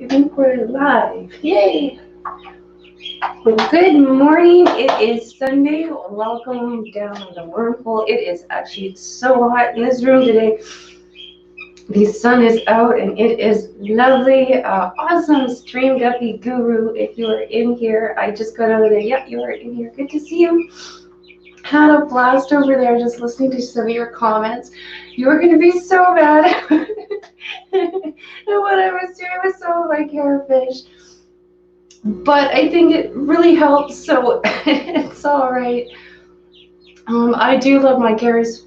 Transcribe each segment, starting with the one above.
I think we're live. Yay! Well, good morning. It is Sunday. Welcome down the wormhole. It is actually so hot in this room today. The sun is out and it is lovely. Awesome stream guppy guru. If you are in here, I just got out of there. Yep, you are in here. Good to see you. Had a blast over there just listening to some of your comments. You were going to be so mad. And what I was doing with some of my carefish. But I think it really helps, so it's all right. I do love my Gary's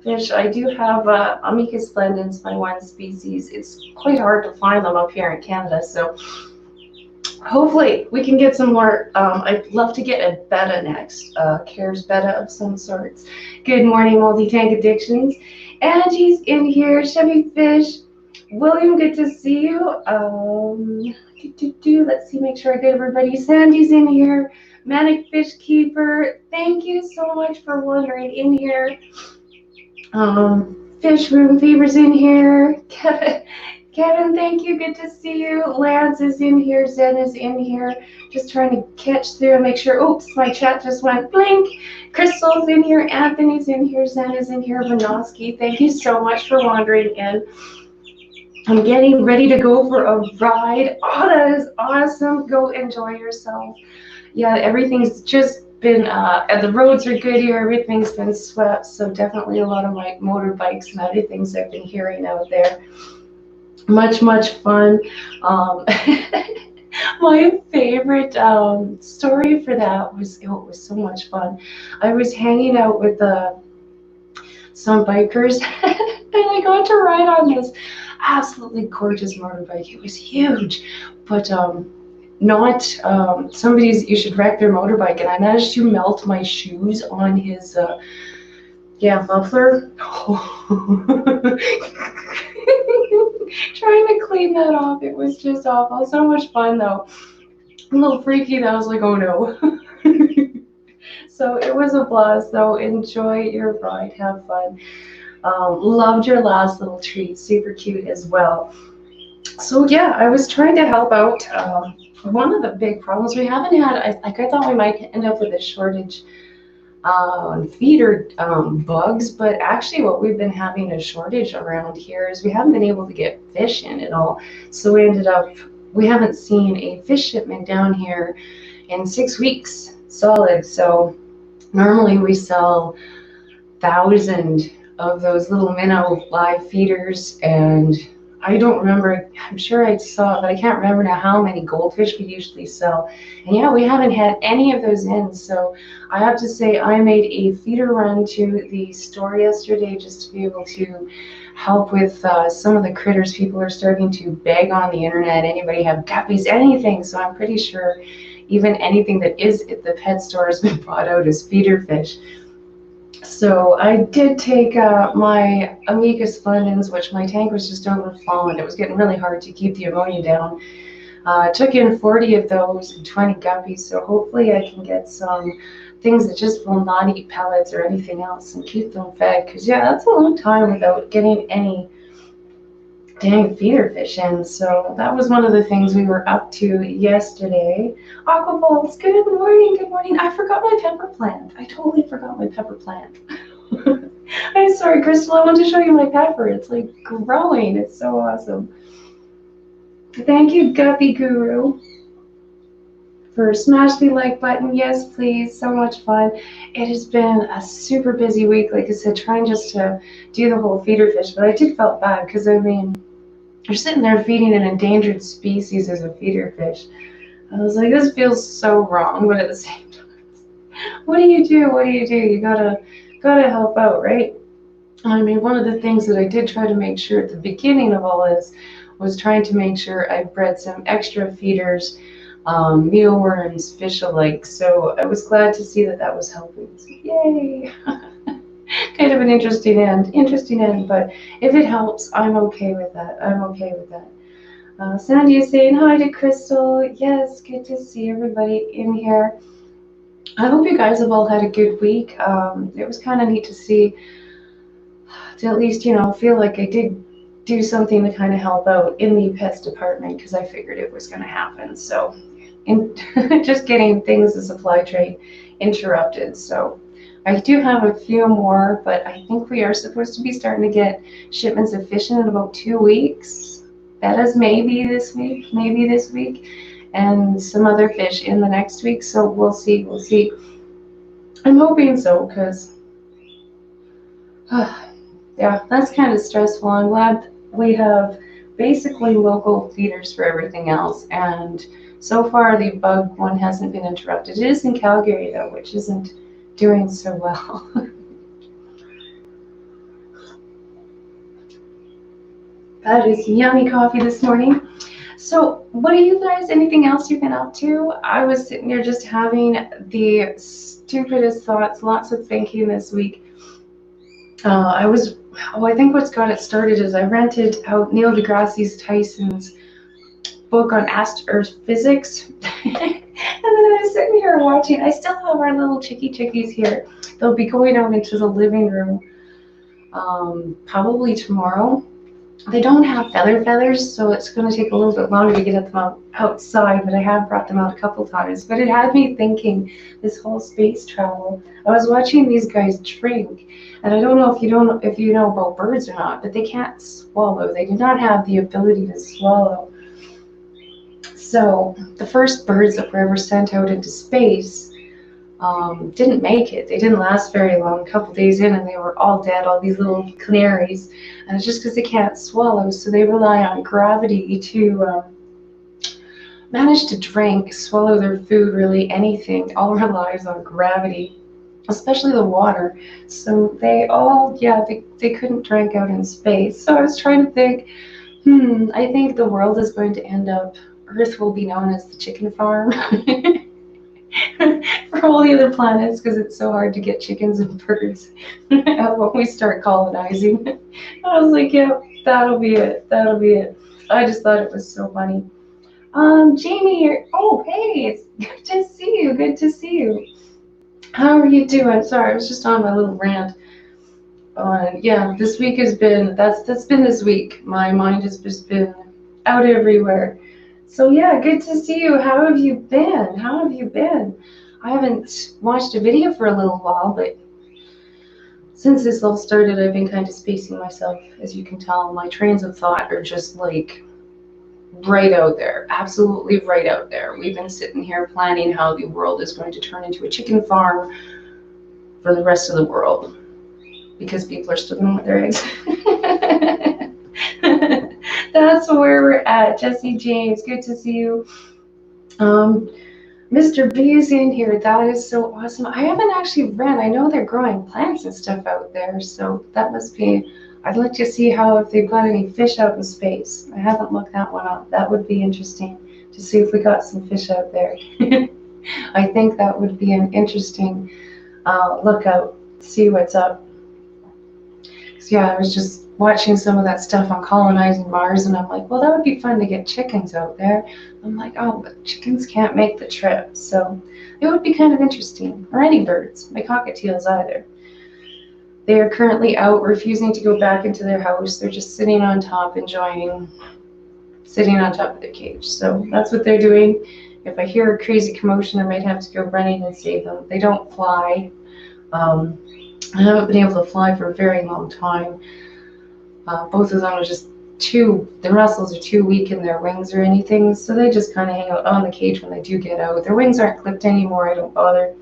fish. I do have Amicus splendens, my one species. It's quite hard to find them up here in Canada, so hopefully we can get some more. I'd love to get a betta next, Care's betta of some sorts. Good morning, multi-tank addictions. Angie's in here, Chevy Fish. William, good to see you. Let's see, make sure I get everybody. Sandy's in here. Manic Fish Keeper, thank you so much for wandering in here. Fish Room Fever's in here. Kevin, thank you. Good to see you. Lance is in here. Zen is in here. Just trying to catch through and make sure. Oops, my chat just went blink. Crystal's in here. Anthony's in here. Zen is in here. Vanoski, thank you so much for wandering in. I'm getting ready to go for a ride. Oh, that is awesome. Go enjoy yourself. Yeah, everything's just been, the roads are good here. Everything's been swept. So definitely a lot of my motorbikes and other things I've been hearing out there. Much, much fun. My favorite story for that was, it was so much fun. I was hanging out with some bikers and I got to ride on this absolutely gorgeous motorbike. It was huge, but not somebody's. You should wreck their motorbike, and I managed to melt my shoes on his muffler. Trying to clean that off, it was just awful. So much fun though. A little freaky that I was like, oh no. So it was a blast though. Enjoy your ride, have fun. Loved your last little treat, super cute as well. So yeah, I was trying to help out. One of the big problems we haven't had, I thought we might end up with a shortage on feeder bugs, but actually what we've been having a shortage around here is we haven't been able to get fish in at all. So we haven't seen a fish shipment down here in 6 weeks solid. So normally we sell 1,000 of those little minnow live feeders, and I don't remember, I'm sure I saw, but I can't remember now how many goldfish we usually sell. And yeah, we haven't had any of those in, so I have to say I made a feeder run to the store yesterday just to be able to help with some of the critters people are starting to beg on the internet. Anybody have guppies, anything, so I'm pretty sure even anything that is at the pet store has been brought out as feeder fish. So I did take my Amicus splendens, which my tank was just overflowing. It was getting really hard to keep the ammonia down. Took in 40 of those and 20 guppies, so hopefully I can get some things that just will not eat pellets or anything else and keep them fed. Because yeah, that's a long time without getting any dang feeder fish in. So that was one of the things we were up to yesterday. Aquaballs, good morning, good morning. I forgot my pepper plant. I totally forgot my pepper plant. I'm sorry, Crystal, I want to show you my pepper. It's like growing, it's so awesome. Thank you, Guppy Guru, for smash the like button. Yes, please, so much fun. It has been a super busy week, like I said, trying just to do the whole feeder fish, but I did felt bad because I mean, you're sitting there feeding an endangered species as a feeder fish. I was like, this feels so wrong, but at the same time, what do you do? What do you do? You gotta help out, right? I mean, one of the things that I did try to make sure at the beginning of all this was trying to make sure I bred some extra feeders, mealworms, fish alike. So I was glad to see that that was helping. So, yay! Kind of an interesting end, but if it helps, I'm okay with that. I'm okay with that. Sandy is saying hi to Crystal. Yes, good to see everybody in here. I hope you guys have all had a good week. It was kind of neat to see, to at least, feel like I did do something to kind of help out in the pest department because I figured it was going to happen. So, just getting things, the supply train interrupted. So, I do have a few more, but I think we are supposed to be starting to get shipments of fish in about 2 weeks. That is maybe this week, and some other fish in the next week. So we'll see. I'm hoping so because, yeah, that's kind of stressful. I'm glad we have basically local feeders for everything else, and so far the bug one hasn't been interrupted. It is in Calgary though, which isn't doing so well. That is yummy coffee this morning. So what are you guys, anything else you've been up to? I was sitting here just having the stupidest thoughts, lots of thinking this week. I think what's got it started is I rented out Neil deGrasse Tyson's book on astrophysics. And then I was sitting here watching. I still have our little chickies here. They'll be going out into the living room probably tomorrow. They don't have feathers, so it's going to take a little bit longer to get them outside, but I have brought them out a couple times. But it had me thinking, this whole space travel. I was watching these guys drink, and I don't know if you know about birds or not, but they can't swallow. They do not have the ability to swallow. So the first birds that were ever sent out into space didn't make it. They didn't last very long. A couple days in, and they were all dead, all these little canaries. And it's just because they can't swallow, so they rely on gravity to manage to drink, swallow their food, really anything. All relies on gravity, especially the water. So they couldn't drink out in space. So I was trying to think, I think the world is going to end up, Earth will be known as the chicken farm. For all the other planets, because it's so hard to get chickens and birds when we start colonizing. I was like, yeah, that'll be it. I just thought it was so funny. Jamie, oh, hey, it's good to see you. How are you doing? Sorry, I was just on my little rant. Yeah, this week has been, that's been this week. My mind has just been out everywhere. So yeah, good to see you. How have you been? I haven't watched a video for a little while, but since this all started, I've been kind of spacing myself. As you can tell, my trains of thought are just like right out there, absolutely right out there. We've been sitting here planning how the world is going to turn into a chicken farm for the rest of the world because people are still going with their eggs. That's where we're at. Jesse James, good to see you. Mr. B is in here. That is so awesome. I haven't actually read. I know they're growing plants and stuff out there, so that must be. I'd like to see if they've got any fish out in space. I haven't looked that one up. That would be interesting to see if we got some fish out there. I think that would be an interesting lookout. See what's up. So yeah, I was just watching some of that stuff on colonizing Mars, and I'm like, well, that would be fun to get chickens out there. I'm like, oh, but chickens can't make the trip, so it would be kind of interesting. Or any birds, my cockatiels either. They are currently out, refusing to go back into their house. They're just sitting on top, sitting on top of their cage. So that's what they're doing. If I hear a crazy commotion, I might have to go running and save them. They don't fly. I haven't been able to fly for a very long time. Both of them are just their muscles are too weak in their wings or anything, so they just kind of hang out on the cage when they do get out. Their wings aren't clipped anymore, I don't bother.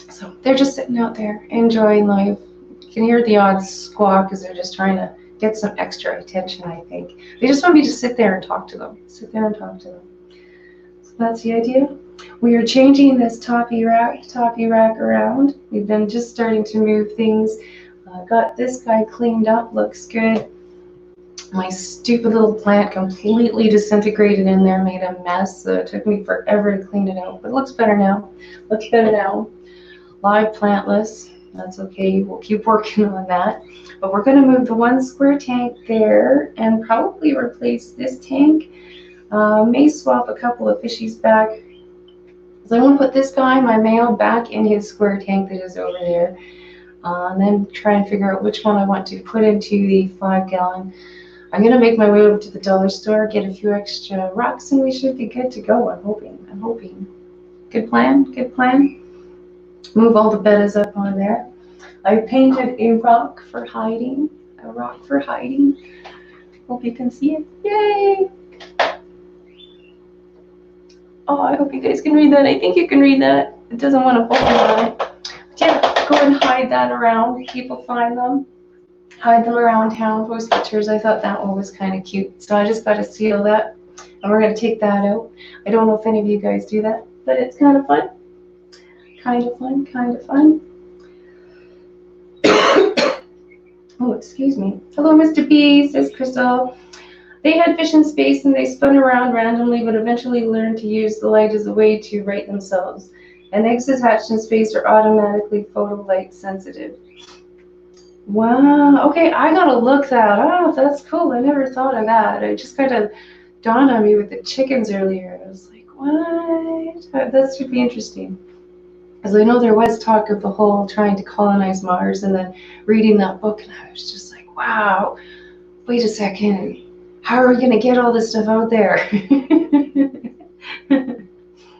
So they're just sitting out there, enjoying life. You can hear the odd squawk because they're just trying to get some extra attention, I think. They just want me to sit there and talk to them. So that's the idea. We are changing this toppy rack around. We've been just starting to move things. Got this guy cleaned up, looks good. My stupid little plant completely disintegrated in there, made a mess. So it took me forever to clean it out, but it looks better now. Live plantless, that's okay. We'll keep working on that. But we're going to move the one square tank there and probably replace this tank. May swap a couple of fishies back. So I want to put this guy, my male, back in his square tank that is over there. And then try and figure out which one I want to put into the 5-gallon. I'm gonna make my way over to the dollar store, get a few extra rocks, and we should be good to go. I'm hoping. I'm hoping. Good plan. Good plan. Move all the bettas up on there. I painted a rock for hiding. A rock for hiding. Hope you can see it. Yay! Oh, I hope you guys can read that. I think you can read that. It doesn't want to focus on it. But yeah, go and hide that around. People find them. Hide them around town, post pictures. I thought that one was kind of cute. So I just got to seal that. And we're going to take that out. I don't know if any of you guys do that, but it's kind of fun. Kind of fun, kind of fun. Oh, excuse me. Hello, Mr. B, says Crystal. They had fish in space and they spun around randomly, but eventually learned to use the light as a way to right themselves. And eggs hatched in space are automatically photolight sensitive. Wow. Okay, I gotta look that up. That's cool. I never thought of that. It just kind of dawned on me with the chickens earlier. I was like, what? That should be interesting. Because I know there was talk of the whole trying to colonize Mars, and then reading that book, and I was just like, wow, wait a second. How are we going to get all this stuff out there?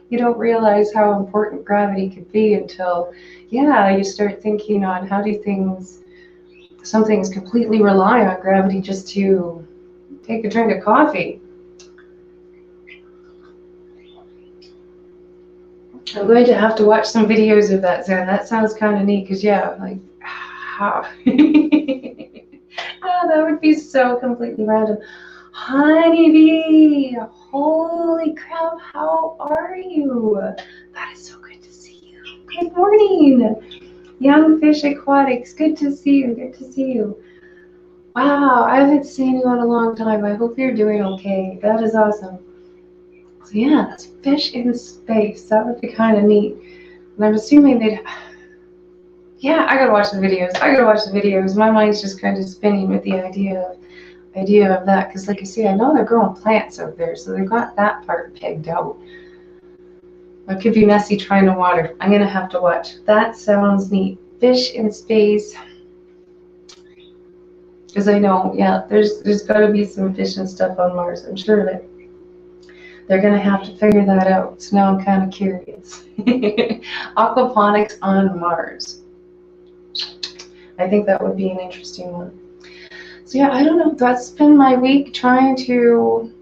You don't realize how important gravity could be until, yeah, you start thinking on how do some things completely rely on gravity just to take a drink of coffee. I'm going to have to watch some videos of that, Zan. That sounds kind of neat, because, yeah, like, how? Oh, that would be so completely random. Honeybee, holy crap, how are you? That is so good to see you. Good morning. Young Fish Aquatics, good to see you, good to see you. Wow, I haven't seen you in a long time. I hope you're doing okay. That is awesome. So yeah, that's fish in space. That would be kind of neat. And I'm assuming they'd... Yeah, I gotta watch the videos. I gotta watch the videos. My mind's just kind of spinning with the idea of that, because like I say, I know they're growing plants out there, so they've got that part pegged out. It could be messy trying to water. I'm gonna have to watch. That sounds neat. Fish in space. Because I know, yeah, there's got to be some fish and stuff on Mars. I'm sure that they're gonna have to figure that out. So now I'm kind of curious. Aquaponics on Mars. I think that would be an interesting one. So yeah, I don't know. That's been my week, trying to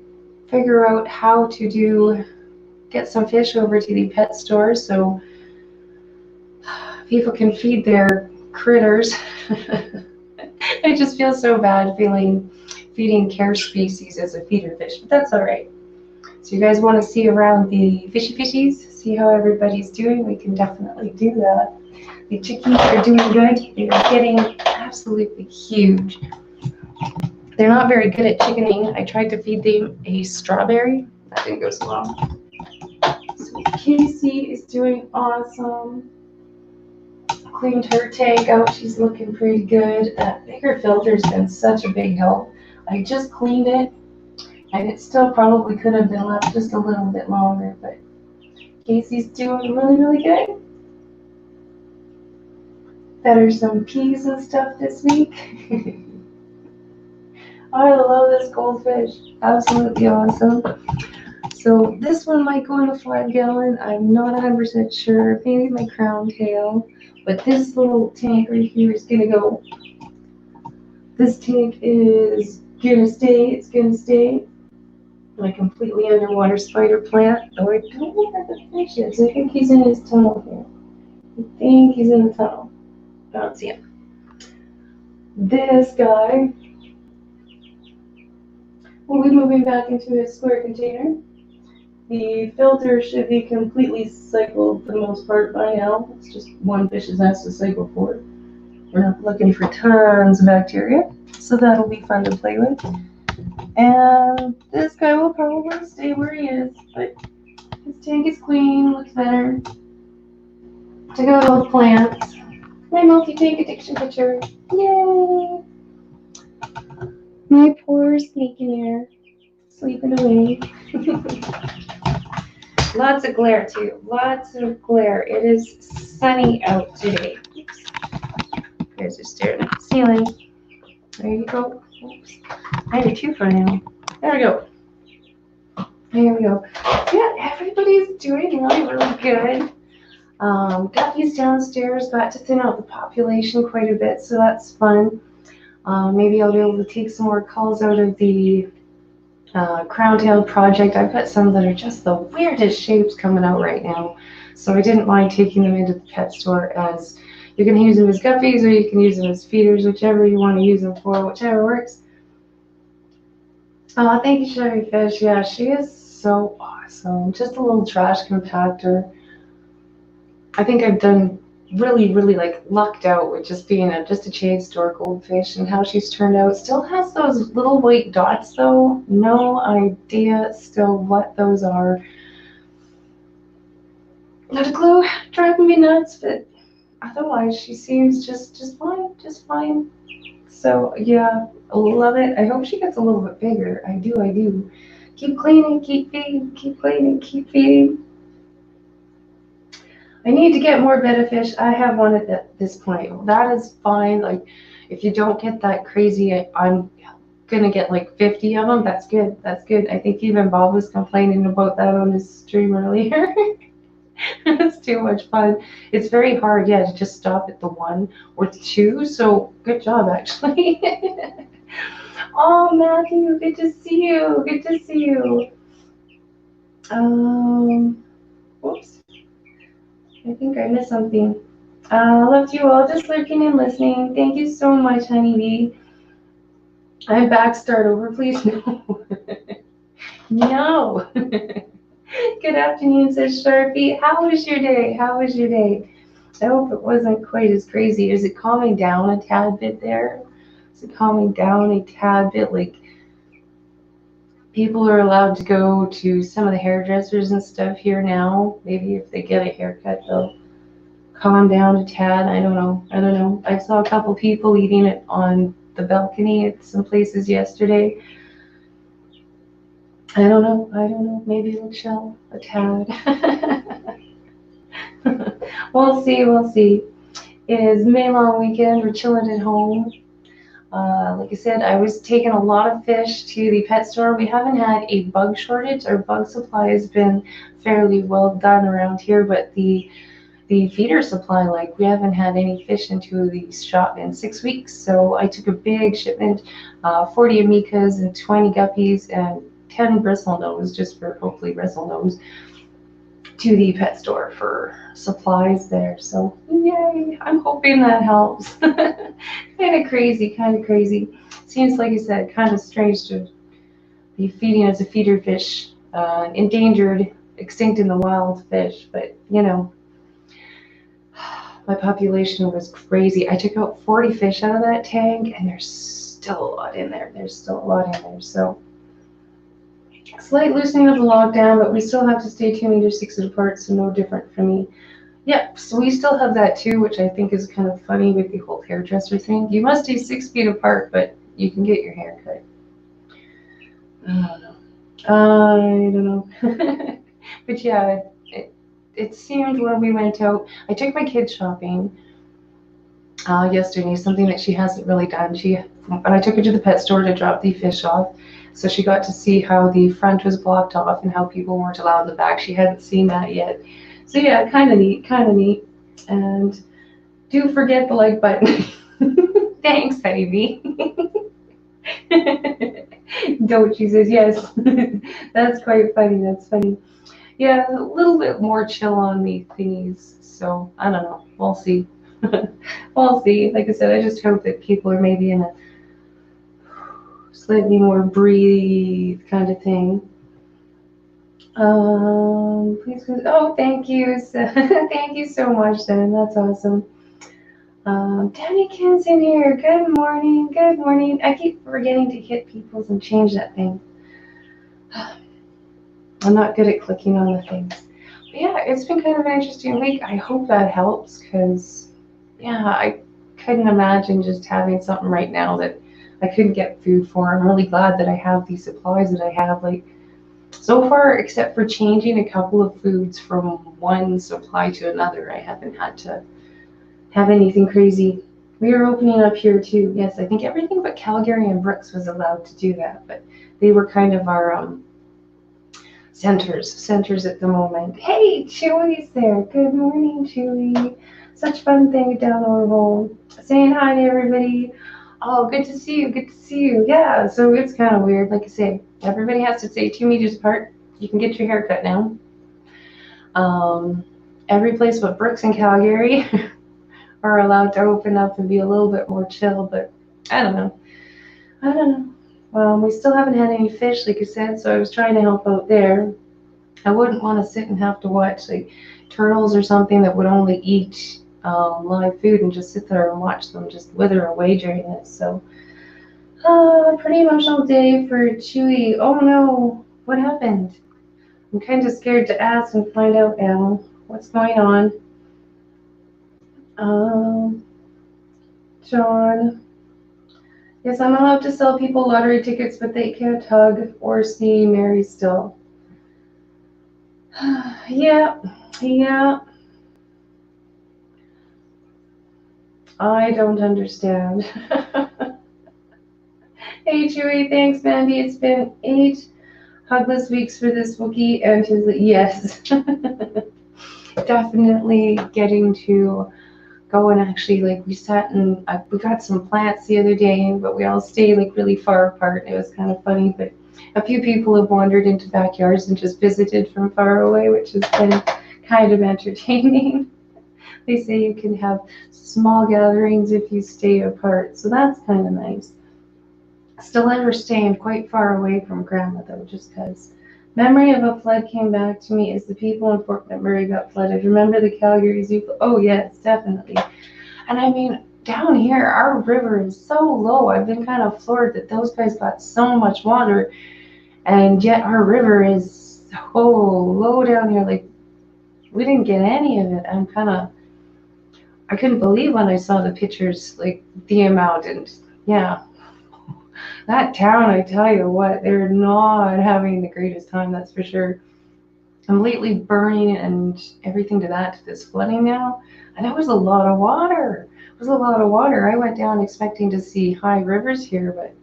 figure out how to get some fish over to the pet store so people can feed their critters. I just feel so bad feeding care species as a feeder fish, but that's all right. So you guys want to see around the fishies, see how everybody's doing? We can definitely do that. The chickies are doing good. They are getting absolutely huge. They're not very good at chickening. I tried to feed them a strawberry. That didn't go so well. So Casey is doing awesome. Cleaned her tank out. She's looking pretty good. That bigger filter's been such a big help. I just cleaned it, and it still probably could have been left just a little bit longer, but Casey's doing really, really good. Fed her some peas and stuff this week. I love this goldfish. Absolutely awesome. So this one might go in a 5-gallon. I'm not 100% sure. Maybe my crown tail. But this little tank right here is going to go. This tank is going to stay. It's going to stay. My completely underwater spider plant. Oh, I don't know where the fish is. I think he's in his tunnel here. I think he's in the tunnel. I don't see him. This guy will be moving back into his square container. The filter should be completely cycled for the most part by now. It's just one fish's nest to cycle for. We're not looking for tons of bacteria, so that'll be fun to play with. And this guy will probably stay where he is, but his tank is clean, looks better. Check out all the plants. My multi-tank addiction picture. Yay! My poor sneaky air, sleeping away. Lots of glare too. Lots of glare. It is sunny out today. Oops. You guys are staring at the ceiling. There you go. Oops. I need two for now. There we go. There we go. Yeah, everybody's doing really good. Duffy's downstairs, got to thin out the population quite a bit, so that's fun. Maybe I'll be able to take some more calls out of the crown-tailed project. I've got some that are just the weirdest shapes coming out right now, so I didn't mind taking them into the pet store, as you can use them as guppies or you can use them as feeders, whichever you want to use them for, whichever works. Thank you, Chevy Fish. Yeah, she is so awesome. Just a little trash compactor. I think I've done really, really like lucked out with just being just a chain store goldfish and how she's turned out. Still has those little white dots though. No idea still what those are. Not a clue. Driving me nuts, but otherwise she seems just fine, just fine. So yeah, I love it. I hope she gets a little bit bigger. I do. Keep cleaning, keep feeding, keep cleaning, keep feeding. I need to get more betta fish. I have one at this point. That is fine. Like, if you don't get that crazy, I'm gonna get like 50 of them. That's good. That's good. I think even Bob was complaining about that on his stream earlier. It's too much fun. It's very hard, yeah, to just stop at the one or two. So good job, actually. Oh, Matthew, good to see you. Good to see you. Whoops. I think I missed something. Love you all, just lurking and listening. Thank you so much, honeybee. I'm back. Start over, please. No. No. Good afternoon, says Sharpie. How was your day? How was your day? I hope it wasn't quite as crazy. Is it calming down a tad bit there? Is it calming down a tad bit? Like, people are allowed to go to some of the hairdressers and stuff here now. Maybe if they get a haircut, they'll calm down a tad. I don't know. I saw a couple people eating it on the balcony at some places yesterday. I don't know. Maybe it'll chill a tad. We'll see. It is May long weekend. We're chilling at home. Like I said, I was taking a lot of fish to the pet store. We haven't had a bug shortage. Our bug supply has been fairly well done around here, but the feeder supply, like, we haven't had any fish into the shop in 6 weeks. So I took a big shipment, 40 amicas and 20 guppies and 10 bristlenose, just for hopefully bristlenose, to the pet store for supplies there. So yay, I'm hoping that helps. Kind of crazy. Seems, like you said, kind of strange to be feeding as a feeder fish, endangered, extinct in the wild fish, but you know, my population was crazy. I took out 40 fish out of that tank, and there's still a lot in there. So slight loosening of the lockdown, but we still have to stay 2 meters 6 feet apart, so no different for me. Yep, so we still have that too, which I think is kind of funny with the whole hairdresser thing. You must stay 6 feet apart, but you can get your hair cut. I don't know. But yeah, it seemed when we went out, I took my kids shopping yesterday, something that she hasn't really done. But I took her to the pet store to drop the fish off. So she got to see how the front was blocked off and how people weren't allowed in the back. She hadn't seen that yet. So yeah, kind of neat. And do forget the like button. Thanks, honeybee. Don't, she says, yes. That's quite funny. That's funny. Yeah, a little bit more chill on the thingies. So I don't know. We'll see. We'll see. Like I said, I just hope that people are maybe in a slightly more breathe kind of thing. Please. Oh, thank you. Thank you so much, then. That's awesome. Danny in here. Good morning. Good morning. I keep forgetting to hit people's and change that thing. I'm not good at clicking on the things. But yeah, it's been kind of an interesting week. I hope that helps, because yeah, I couldn't imagine just having something right now that I couldn't get food for. I'm really glad that I have these supplies that I have. Like, so far, except for changing a couple of foods from one supply to another, I haven't had to have anything crazy. We are opening up here too. Yes, I think everything but Calgary and Brooks was allowed to do that, but they were kind of our centers at the moment. Hey, Chewy's there. Good morning, Chewy. Such fun thing down the road. Saying hi to everybody. Oh, good to see you. Good to see you. Yeah, so it's kind of weird. Like I say, everybody has to stay 2 meters apart. You can get your hair cut now. Every place but Brooks and Calgary are allowed to open up and be a little bit more chill, but I don't know. I don't know. We still haven't had any fish, like I said, so I was trying to help out there. I wouldn't want to sit and have to watch like turtles or something that would only eat live food and just sit there and watch them just wither away during this. So, pretty emotional day for Chewy. Oh no, what happened? I'm kind of scared to ask and find out now what's going on. John. Yes, I'm allowed to sell people lottery tickets, but they can't hug or see Mary still. Yeah. I don't understand. Hey, Chewy, thanks, Mandy. It's been 8 hugless weeks for this Wookiee and his. Yes. Definitely getting to go and actually, like, we sat and we got some plants the other day, but we all stayed, like, really far apart. It was kind of funny, but a few people have wandered into backyards and just visited from far away, which has been kind of entertaining. They say you can have small gatherings if you stay apart, so that's kind of nice. Still understand quite far away from Grandma, though, just because. Memory of a flood came back to me as the people in Fort McMurray got flooded. Remember the Calgary Zoo? Oh, yes, definitely. And I mean, down here, our river is so low. I've been kind of floored that those guys got so much water, and yet our river is so low down here. Like, we didn't get any of it. I couldn't believe when I saw the pictures, like, the amount, and yeah. That town, I tell you what, they're not having the greatest time, that's for sure. Completely burning and everything to this flooding now. And that was a lot of water. It was a lot of water. I went down expecting to see high rivers here, but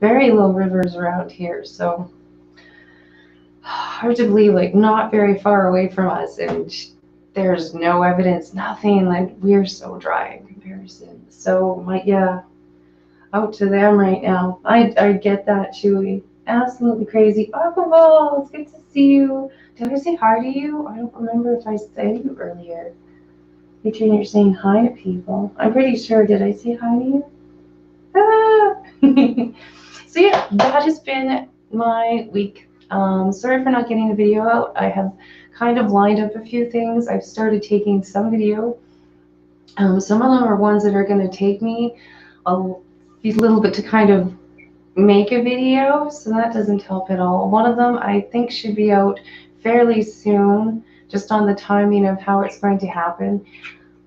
very low rivers around here. So hard to believe, like, not very far away from us, and there's no evidence, nothing. Like, we're so dry in comparison. So out to them right now. I get that, Chewy. Absolutely crazy. Aquaball, it's good to see you. Did I say hi to you? I don't remember if I said you earlier. Between you're saying hi to people. I'm pretty sure. Did I say hi to you? Ah! So yeah, that has been my week. Sorry for not getting the video out. I have kind of lined up a few things. I've started taking some video. Some of them are ones that are going to take me a little bit to kind of make a video, so that doesn't help at all. One of them I think should be out fairly soon, just on the timing of how it's going to happen.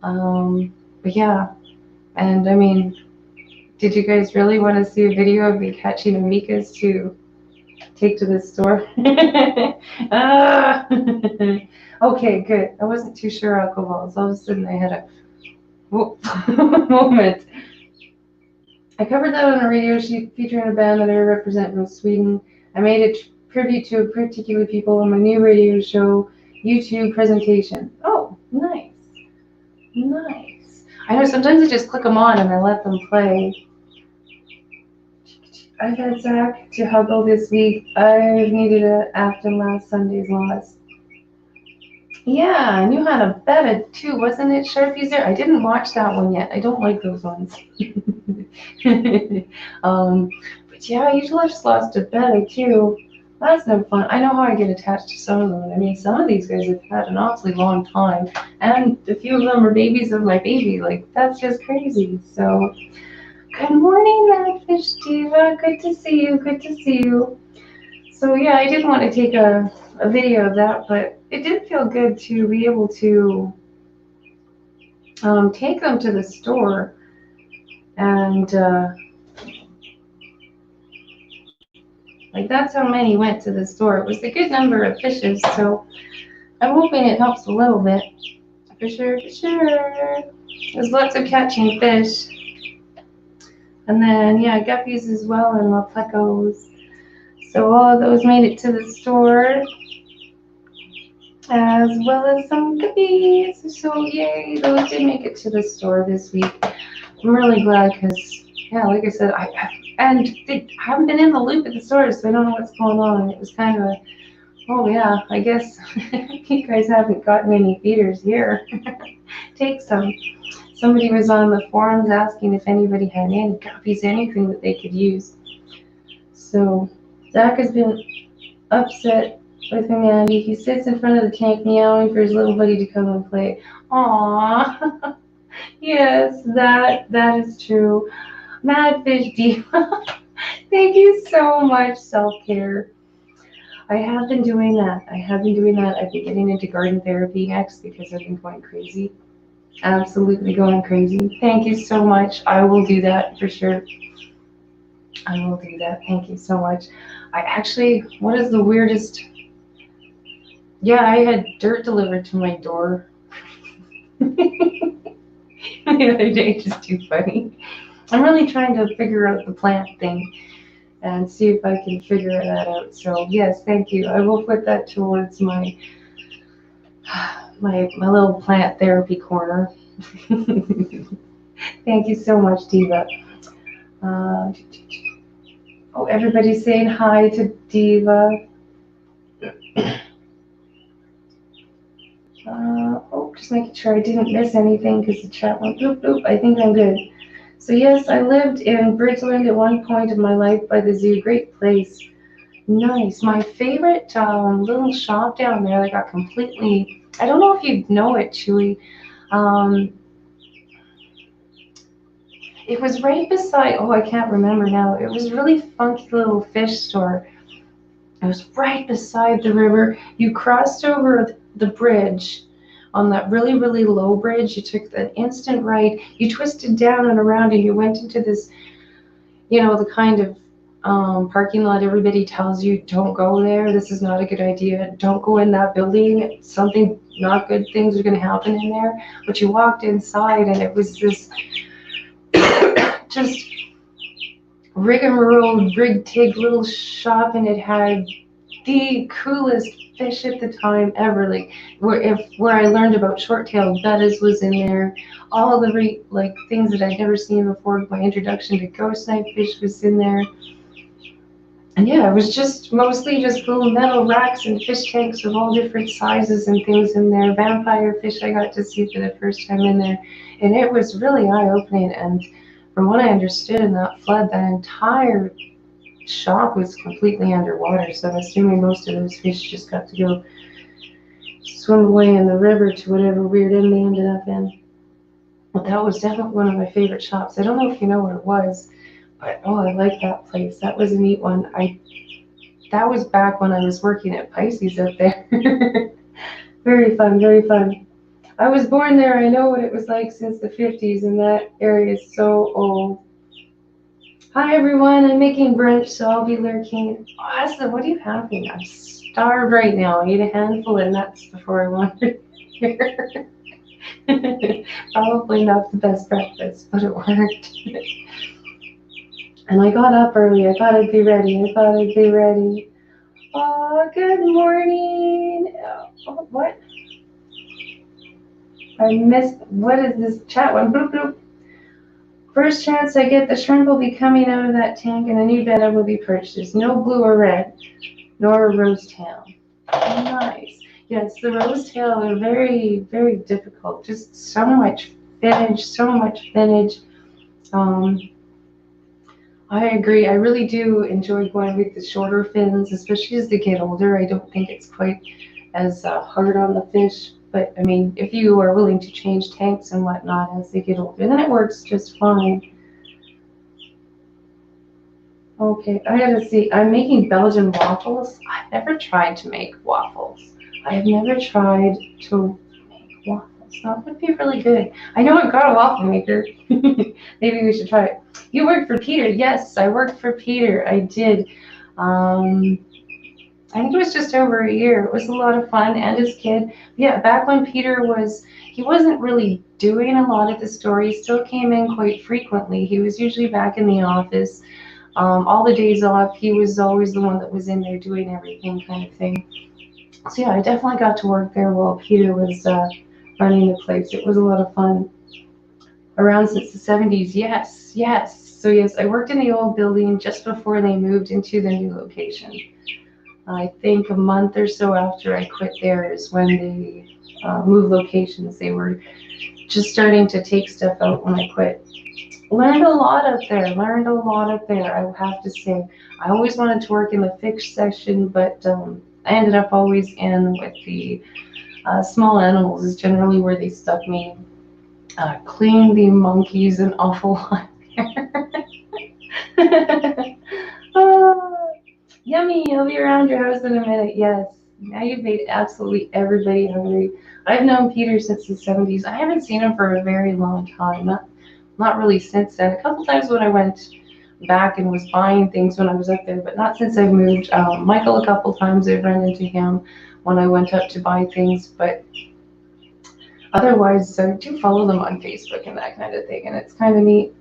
But yeah, and I mean, did you guys really want to see a video of me catching amicas to take to the store? Okay, good. I wasn't too sure alcohol, so all of a sudden I had a moment. I covered that on a radio sheet featuring a band that I represent from Sweden. I made a tribute to particular people on my new radio show YouTube presentation. Oh, nice. Nice. I know sometimes I just click them on and I let them play. I've had Zach to huggle this week. I've needed it after last Sunday's loss. Yeah, and you had a betta too, wasn't it, Sharpie's there? I didn't watch that one yet. I don't like those ones. But yeah, I usually just lost a betta too. That's no fun. I know how I get attached to some of them. I mean, some of these guys have had an awfully long time, and a few of them are babies of my baby. Like, that's just crazy. So, good morning, Madfish Diva. Good to see you. Good to see you. So yeah, I didn't want to take a video of that, but it did feel good to be able to take them to the store and like, that's how many went to the store. It was a good number of fishes, so I'm hoping it helps a little bit. For sure, for sure. There's lots of catching fish. And then, yeah, guppies as well and La Plecos. So all of those made it to the store, as well as some guppies. So yay, those did make it to the store this week. I'm really glad because, yeah, like I said, I haven't been in the loop at the stores, so I don't know what's going on. It was kind of a, oh yeah, I guess you guys haven't gotten any feeders here. Take some. Somebody was on the forums asking if anybody had any guppies, anything that they could use. So Zach has been upset with him, Andy. He sits in front of the tank meowing for his little buddy to come and play. Aww. Yes, that is true. Mad Fish Diva. Thank you so much, self-care. I have been doing that. I've been getting into garden therapy next because I've been going crazy. Absolutely going crazy. Thank you so much. I will do that for sure. I will do that. Thank you so much. What is the weirdest? Yeah, I had dirt delivered to my door the other day. Just too funny. I'm really trying to figure out the plant thing and see if I can figure that out. So yes, thank you. I will put that towards my little plant therapy corner. Thank you so much, Diva. Oh, everybody's saying hi to Diva. Just making sure I didn't miss anything because the chat went bloop bloop. I think I'm good. So yes, I lived in Bridgeland at one point of my life by the zoo. Great place. Nice. My favorite little shop down there that got completely, I don't know if you know it, Chewy. It was right beside, oh, I can't remember now. It was a really funky little fish store. It was right beside the river. You crossed over the bridge on that really, really low bridge. You took the instant right. You twisted down and around and you went into this, the kind of parking lot everybody tells you, don't go there. This is not a good idea. Don't go in that building. Something, not good things are going to happen in there. But you walked inside and it was this just rigmarole, rig-tig little shop, and it had the coolest fish at the time ever. Like where I learned about short-tailed bettas was in there. All the things that I'd never seen before. My introduction to ghost knife fish was in there. And yeah, it was just mostly just little metal racks and fish tanks of all different sizes and things in there. Vampire fish I got to see for the first time in there, and it was really eye-opening. And from what I understood in that flood, that entire shop was completely underwater. So I'm assuming most of those fish just got to go swim away in the river to whatever weird end they ended up in. But that was definitely one of my favorite shops. I don't know if you know what it was, but oh, I like that place. That was a neat one. That was back when I was working at Pisces up there. Very fun, very fun. I was born there. I know what it was like since the 50s, and that area is so old. Hi everyone, I'm making brunch, so I'll be lurking. Awesome, what are you having? I'm starved right now. I ate a handful of nuts before I wanted here. Probably not the best breakfast, but it worked. And I got up early. I thought I'd be ready. Oh, good morning. Oh, what? I missed, what is this chat one? Bloop, bloop. First chance I get, the shrimp will be coming out of that tank and a new betta will be purchased. No blue or red, nor a rose tail. Nice. Yes, the rose tail are very, very difficult. Just so much spinach. I agree. I really do enjoy going with the shorter fins, especially as they get older. I don't think it's quite as hard on the fish. But I mean, if you are willing to change tanks and whatnot as they get older, then it works just fine. Okay, I gotta see. I'm making Belgian waffles. I've never tried to make waffles. I have never tried to make waffles. That would be really good. I know I've got a waffle maker. Maybe we should try it. You worked for Peter. Yes, I worked for Peter. I did. I think it was just over a year. It was a lot of fun, and his kid. Yeah, back when he wasn't really doing a lot at the store. He still came in quite frequently. He was usually back in the office. All the days off, he was always the one that was in there doing everything, kind of thing. So yeah, I definitely got to work there while Peter was running the place. It was a lot of fun. Around since the 70s, yes, yes. So yes, I worked in the old building just before they moved into the new location. I think a month or so after I quit there is when they moved locations. They were just starting to take stuff out when I quit. Learned a lot up there. Learned a lot up there, I have to say. I always wanted to work in the fish section, but I ended up always in with the small animals is generally where they stuck me. Cleaned the monkeys an awful lot there. Oh, yummy, I'll be around your house in a minute. Yes, now you've made absolutely everybody hungry. I've known Peter since the 70s. I haven't seen him for a very long time. Not really since then. A couple times when I went back and was buying things when I was up there, but not since I've moved. Michael, a couple times I've run into him when I went up to buy things, but otherwise, I do follow them on Facebook and that kind of thing, and it's kind of neat.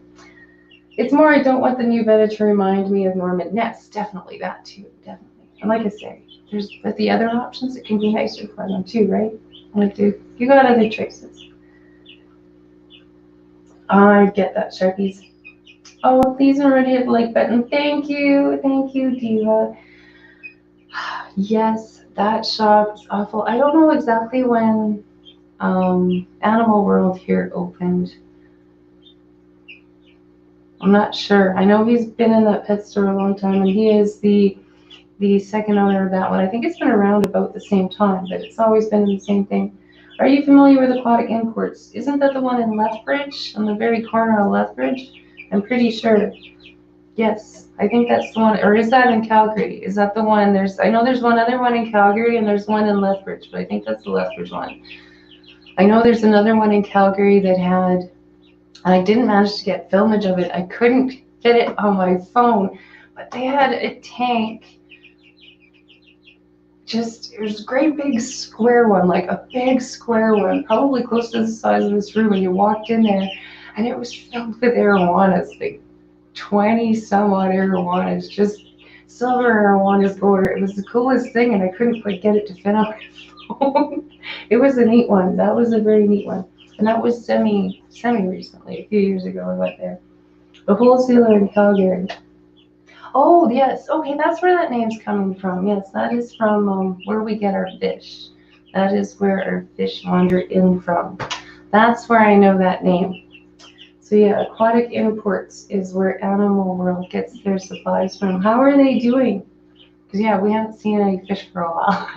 It's more I don't want the new beta to remind me of Norman Ness. Definitely that too, definitely. And like I say, there's but the other options, it can be nicer for them too, right? Like you got other choices. I get that, Sharpies. Oh, please already hit the like button. Thank you, Diva. Yes, that shop is awful. I don't know exactly when Animal World here opened. I'm not sure. I know he's been in that pet store a long time, and he is the second owner of that one. I think it's been around about the same time, but it's always been the same thing. Are you familiar with Aquatic Imports? Isn't that the one in Lethbridge, on the very corner of Lethbridge? I'm pretty sure. Yes, I think that's the one. Or is that in Calgary? Is that the one? I know there's one other one in Calgary and there's one in Lethbridge, but I think that's the Lethbridge one. I know there's another one in Calgary that had, and I didn't manage to get filmage of it. I couldn't get it on my phone, but they had a tank. It was a great big square one, like a big square one, probably close to the size of this room. And you walked in there, and it was filled with arowanas, like 20 some odd arowanas, just silver arowanas galore. It was the coolest thing, and I couldn't quite get it to fit on my phone. It was a neat one. That was a very neat one. And that was semi recently, a few years ago I went there. The wholesaler in Calgary. Oh, yes. Okay, that's where that name's coming from. Yes, that is from where we get our fish. That is where our fish wander in from. That's where I know that name. So yeah, Aquatic Imports is where Animal World gets their supplies from. How are they doing? Because yeah, we haven't seen any fish for a while.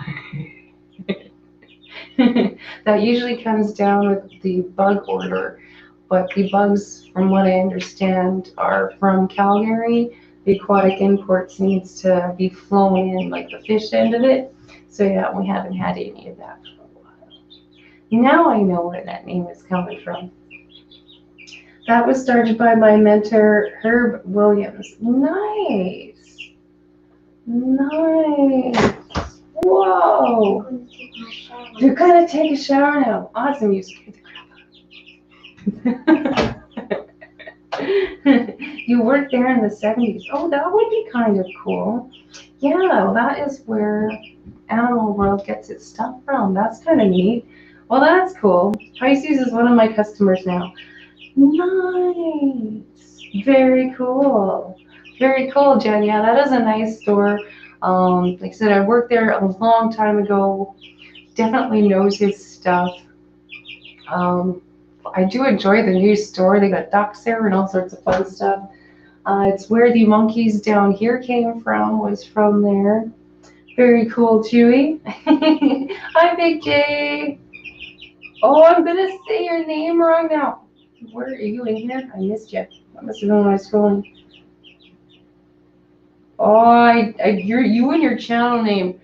That usually comes down with the bug order. But the bugs, from what I understand, are from Calgary. The Aquatic Imports needs to be flown in, like the fish end of it. So yeah, we haven't had any of that for a while. Now I know where that name is coming from. That was started by my mentor, Herb Williams. Nice. Nice. Whoa. You're gonna take a shower now. Awesome. You scared the crap out of me. You worked there in the 70s. Oh, that would be kind of cool. Yeah, well, that is where Animal World gets its stuff from. That's kind of neat. Well, that's cool. Pisces is one of my customers now. Nice. Very cool. Very cool, Jen. Yeah, that is a nice store. Like I said, I worked there a long time ago. Definitely knows his stuff. I do enjoy the new store. They got ducks there and all sorts of fun stuff. It's where the monkeys down here came from, was from there. Very cool, Chewy. Hi, Big J. Oh, I'm going to say your name wrong now. Where are you in here? I missed you. That must have been when I was scrolling. Oh, you and your channel name.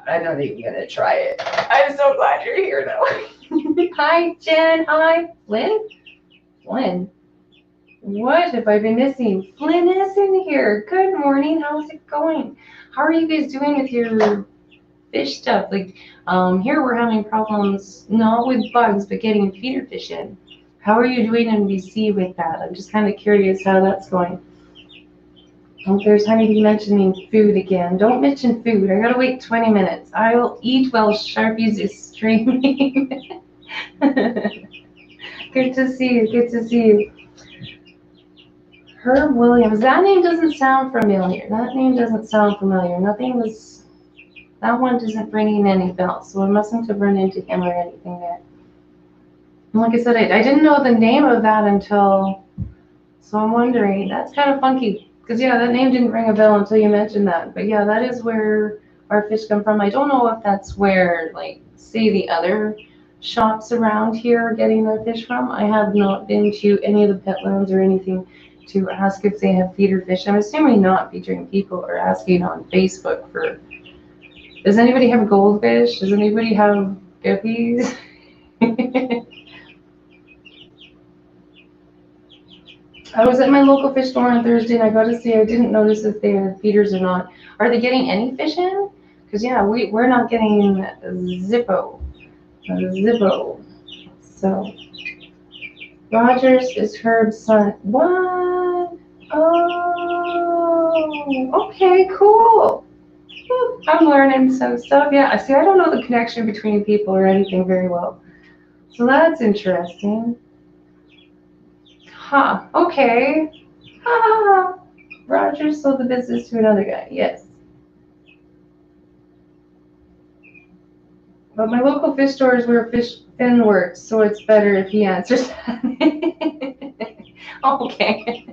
I'm not even gonna try it. I'm so glad you're here though. Hi, Jen. Hi, Flynn. Flynn. What have I been missing? Flynn is in here. Good morning. How's it going? How are you guys doing with your fish stuff? Like, here we're having problems not with bugs, but getting feeder fish in. How are you doing in BC with that? I'm just kind of curious how that's going. Oh, there's Honeybee mentioning food again. Don't mention food. I gotta wait 20 minutes. I will eat while Sharpies is streaming. Good to see you. Good to see you. Herb Williams. That name doesn't sound familiar. That name doesn't sound familiar. Nothing was. That one isn't bringing any bells, so I mustn't have run into him or anything there. And like I said, I didn't know the name of that until. So I'm wondering. That's kind of funky. Because, yeah, that name didn't ring a bell until you mentioned that. But, yeah, that is where our fish come from. I don't know if that's where, like, say the other shops around here are getting their fish from. I have not been to any of the petlands or anything to ask if they have feeder fish. I'm assuming not, featuring people or asking on Facebook for, does anybody have goldfish? Does anybody have guppies? I was at my local fish store on Thursday, and I got to say I didn't notice if they had feeders or not. Are they getting any fish in? Because, yeah, we're not getting Zippo. Zippo. So, Rogers is Herb's son. What? Oh, okay, cool. I'm learning some stuff. Yeah, see, I don't know the connection between people or anything very well. So that's interesting. Huh, okay. Ha! Roger sold the business to another guy, yes. But my local fish store is where Finn works, so it's better if he answers that. Okay.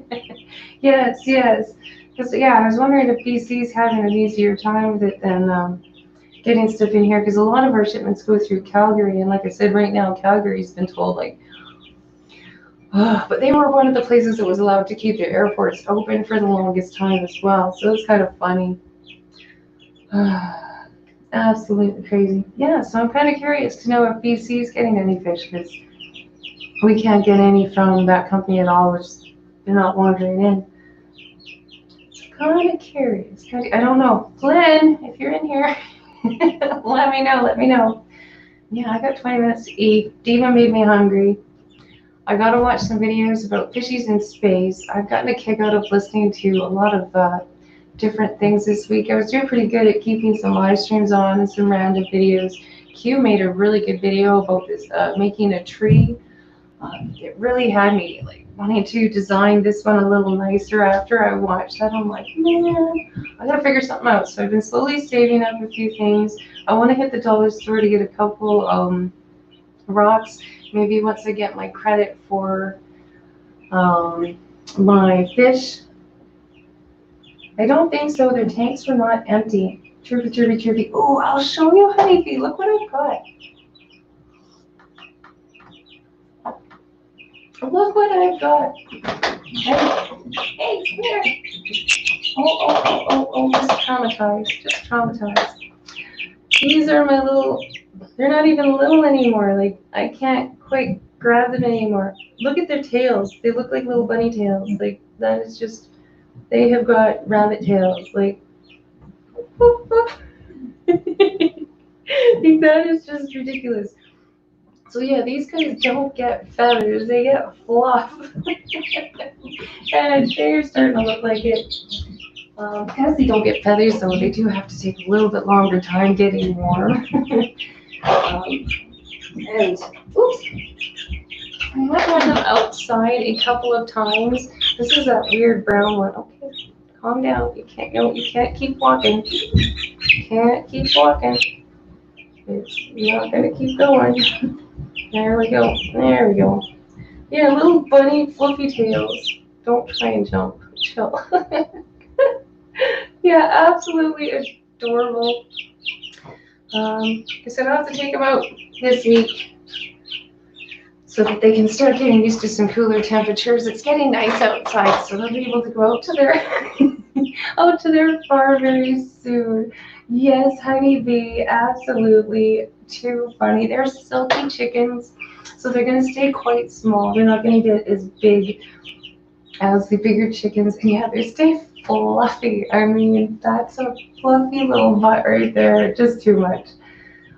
Yes, yes. Because, yeah, I was wondering if BC's having an easier time with it than getting stuff in here, because a lot of our shipments go through Calgary, and like I said, right now, Calgary's been told, like, but they were one of the places that was allowed to keep their airports open for the longest time as well, so it's kind of funny. Absolutely crazy. Yeah, so I'm kind of curious to know if BC's getting any fish, because we can't get any from that company at all, which they're not wandering in. So kind of curious. I don't know. Flynn, if you're in here, let me know. Let me know. Yeah, I got 20 minutes to eat. Diva made me hungry. I got to watch some videos about fishies in space. I've gotten a kick out of listening to a lot of different things this week. I was doing pretty good at keeping some live streams on and some random videos. Q made a really good video about this making a tree. It really had me like wanting to design this one a little nicer after I watched that. I'm like, man, I gotta figure something out. So I've been slowly saving up a few things. I want to hit the dollar store to get a couple rocks. Maybe once I get my credit for my fish. I don't think so. Their tanks were not empty. Chirpy, chirpy, chirpy. Oh, I'll show you, honeybee. Look what I've got. Look what I've got. Hey, come here. Oh, just traumatized. Just traumatized. These are my little, they're not even little anymore. Like, I can't quite grab them anymore. Look at their tails. They look like little bunny tails. Like, that is just, they have got rabbit tails. Like, that is just ridiculous. So yeah, these guys don't get feathers, they get fluff. And they're starting to look like it. Because they don't get feathers, though, they do have to take a little bit longer time getting warm. And, oops, I have had them outside a couple of times. This is that weird brown one. Okay, calm down. You can't keep walking. Can't keep walking. You're not gonna keep going. There we go. There we go. Yeah, little bunny fluffy tails. Don't try and jump. Chill. Yeah, absolutely adorable. I said I'll have to take them out this week so that they can start getting used to some cooler temperatures. It's getting nice outside, so they'll be able to go out to their farm very soon. Yes, honeybee, absolutely too funny. They're silky chickens, so they're going to stay quite small. They're not going to get as big as the bigger chickens. And yeah, they stay fluffy. I mean, that's a fluffy little butt right there. Just too much.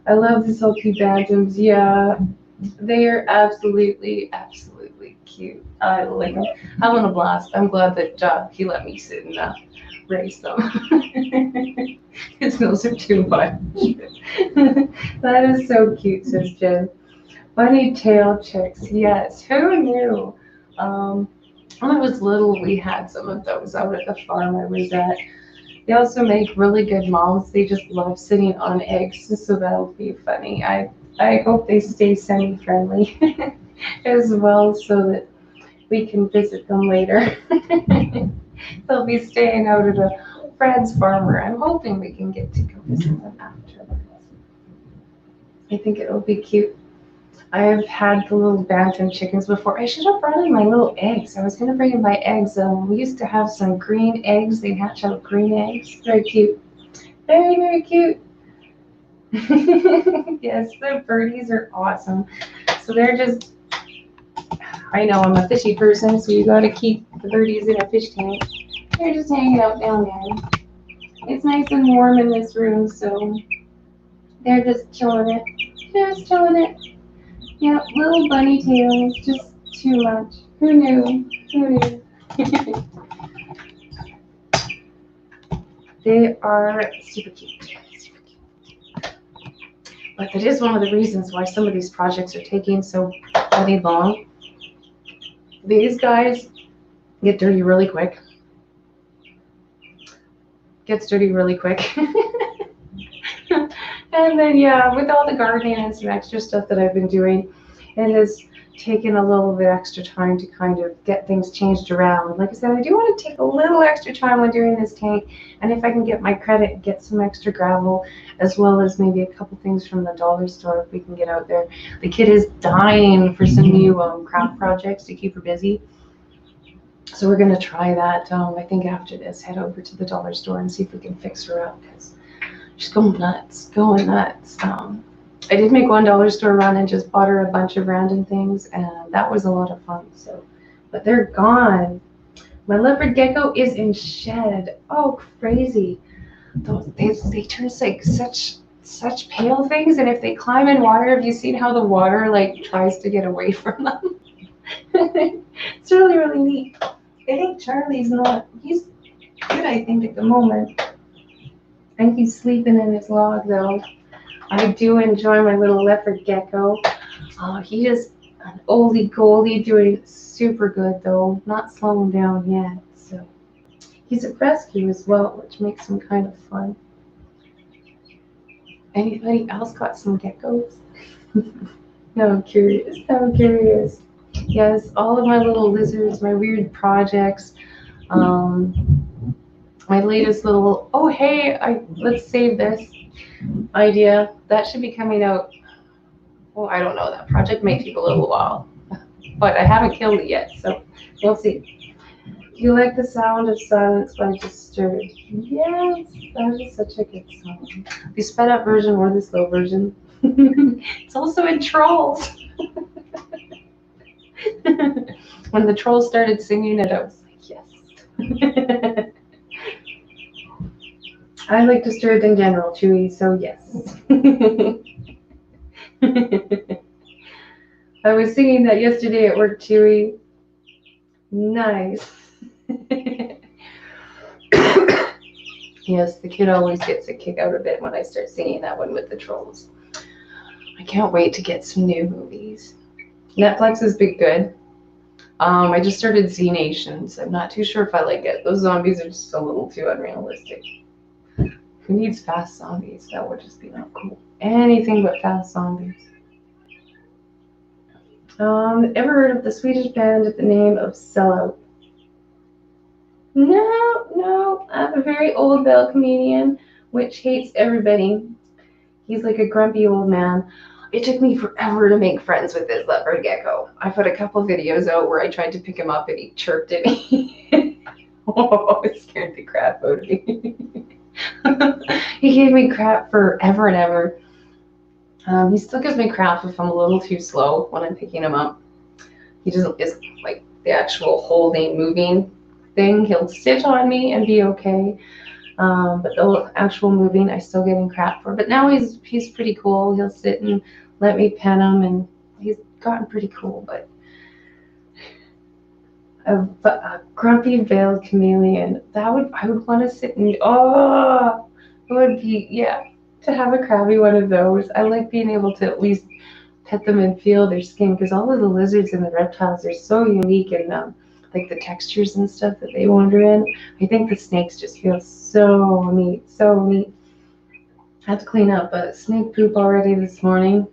I love the silky bantams. Yeah, they are absolutely, absolutely cute. I like them. Having a blast. I'm glad that he let me sit and raise them. His nose are too much. That is so cute, says Jen. Bunny tail chicks. Yes, who knew? When I was little, we had some of those out at the farm I was at. They also make really good moms. They just love sitting on eggs, so that'll be funny. I hope they stay semi-friendly as well so that we can visit them later. They'll be staying out at a friend's farmer. I'm hoping we can get to go visit them after. I think it'll be cute. I've had the little bantam chickens before. I should have brought in my little eggs. I was going to bring in my eggs. We used to have some green eggs. They hatch out green eggs. Very cute. Very, very cute. Yes, the birdies are awesome. So they're just, I know I'm a fishy person, so you got to keep the birdies in a fish tank. They're just hanging out down there. It's nice and warm in this room, so they're just chilling it. Just chilling it. Yeah, little bunny tails, just too much. Who knew? Who knew? They are super cute. Super cute. But that is one of the reasons why some of these projects are taking so bloody long. These guys get dirty really quick. Gets dirty really quick. And then, yeah, with all the gardening and some extra stuff that I've been doing, it has taken a little bit extra time to kind of get things changed around. Like I said, I do want to take a little extra time when doing this tank, and if I can get my credit, get some extra gravel, as well as maybe a couple things from the dollar store if we can get out there. The kid is dying for some new craft projects to keep her busy. So we're going to try that, I think after this, head over to the dollar store and see if we can fix her up, because she's going nuts, going nuts. I did make $1 store run and just bought her a bunch of random things, and that was a lot of fun. So, but they're gone. My leopard gecko is in shed. Oh, crazy! They turn like such pale things, and if they climb in water, have you seen how the water like tries to get away from them? It's really, really neat. I think Charlie's not. He's good, I think, at the moment. I think he's sleeping in his log though. I do enjoy my little leopard gecko. He is an oldie goldie, doing super good though, not slowing down yet. So he's a rescue as well, which makes him kind of fun. Anybody else got some geckos? No, I'm curious. I'm curious. Yes, all of my little lizards, my weird projects. My latest little, oh hey, let's save this idea. That should be coming out, well, I don't know, that project may take a little while, but I haven't killed it yet, so we'll see. Do you like the sound of silence by Disturbed? Yes, that is such a good song. The sped up version or the slow version. It's also in Trolls. When the Trolls started singing it, I was like, yes. I like Disturbed in general, Chewy, so yes. I was singing that yesterday at work, Chewy. Nice. Yes, the kid always gets a kick out of it when I start singing that one with the Trolls. I can't wait to get some new movies. Netflix has been good. I just started Z Nations. I'm not too sure if I like it. Those zombies are just a little too unrealistic. Who needs fast zombies? That would just be not cool. Anything but fast zombies. Ever heard of the Swedish band with the name of Sellout? No. I'm a very old bell comedian, which hates everybody. He's like a grumpy old man. It took me forever to make friends with this leopard gecko. I put a couple videos out where I tried to pick him up and he chirped at me. Oh, it scared the crap out of me. He gave me crap forever and ever. He still gives me crap if I'm a little too slow when I'm picking him up. He doesn't, is like the actual holding, moving. thing. He'll sit on me and be okay. But the actual moving, I still get in crap for. But now he's pretty cool. He'll sit and let me pet him, and he's gotten pretty cool. But a grumpy veiled chameleon, I would want to sit and it would be, yeah, to have a crabby one of those. I like being able to at least pet them and feel their skin, because all of the lizards and the reptiles are so unique, and like the textures and stuff that they wander in. I think the snakes just feel so neat, so neat. I have to clean up, but snake poop already this morning.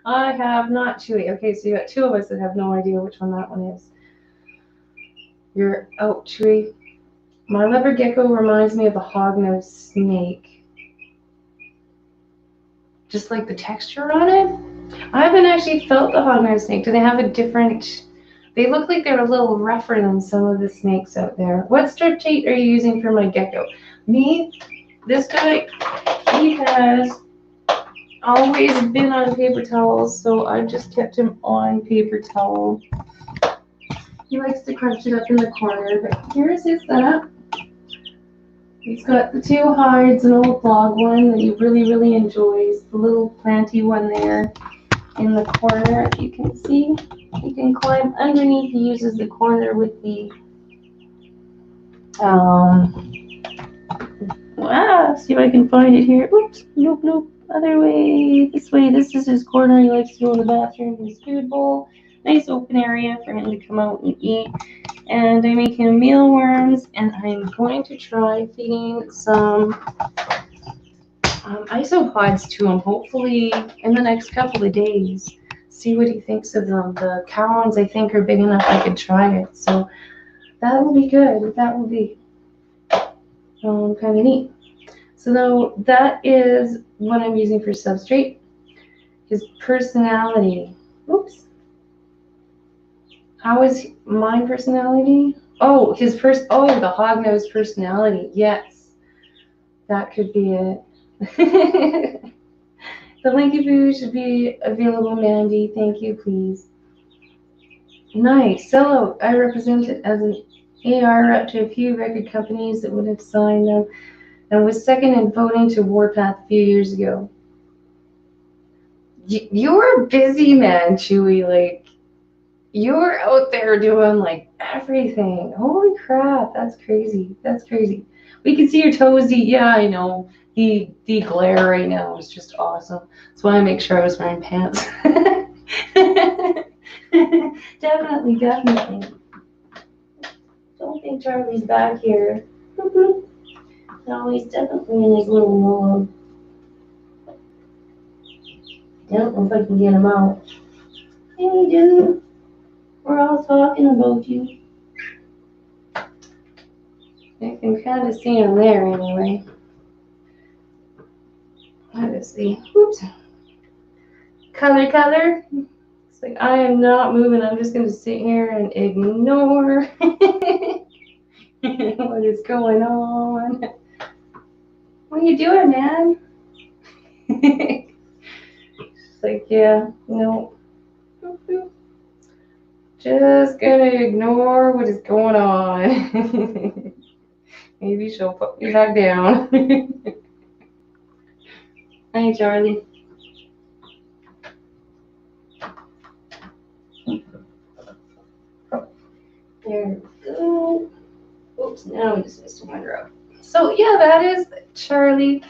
I have not Chewy. Okay, so you got two of us that have no idea which one that one is. You're out, Chewy. My leopard gecko reminds me of a hognose snake. Just like the texture on it. I haven't actually felt the hognose snake. Do they have a different... They look like they're a little rougher than some of the snakes out there. What strip tape are you using for my gecko? Me, this guy, he has always been on paper towels, so I just kept him on paper towel. He likes to crunch it up in the corner, but here's his setup. He's got the two hides, an old log one that he really, really enjoys, the little planty one there in the corner, if you can see. He can climb underneath. He uses the corner with the see if I can find it here. Oops, nope, other way, this way. This is his corner. He likes to go in the bathroom, his food bowl. Nice open area for him to come out and eat. And I make him mealworms, and I'm going to try feeding some isopods to him, hopefully in the next couple of days. See what he thinks of them. The cow ones, I think, are big enough I could try it. So that will be good. That will be kind of neat. So now that is what I'm using for substrate. His personality. Oops. How is my personality? Oh, the hognose personality. Yes. That could be it. The Linky Boo should be available, Mandy. Thank you, please. Nice. Sellout. I represent it as an AR up to a few record companies that would have signed them, and was second in voting to Warpath a few years ago. You're busy, man, Chewy. Like, you're out there doing like everything. Holy crap, that's crazy. That's crazy. We can see your toes. Yeah, I know. The glare right now is just awesome. That's why I make sure I was wearing pants. Definitely. Don't think Charlie's back here. No, he's definitely in his little log. I don't know if I can get him out. Hey, dude. We're all talking about you. I can kind of see him there anyway. Let's see. Oops. Color. It's like, I am not moving. I'm just going to sit here and ignore what is going on. What are you doing, man? It's like, yeah, no. Just gonna ignore what is going on. Maybe she'll put me back down. Hi, Charlie. There we go. Oops, now we just missed one row. So yeah, that is Charlie.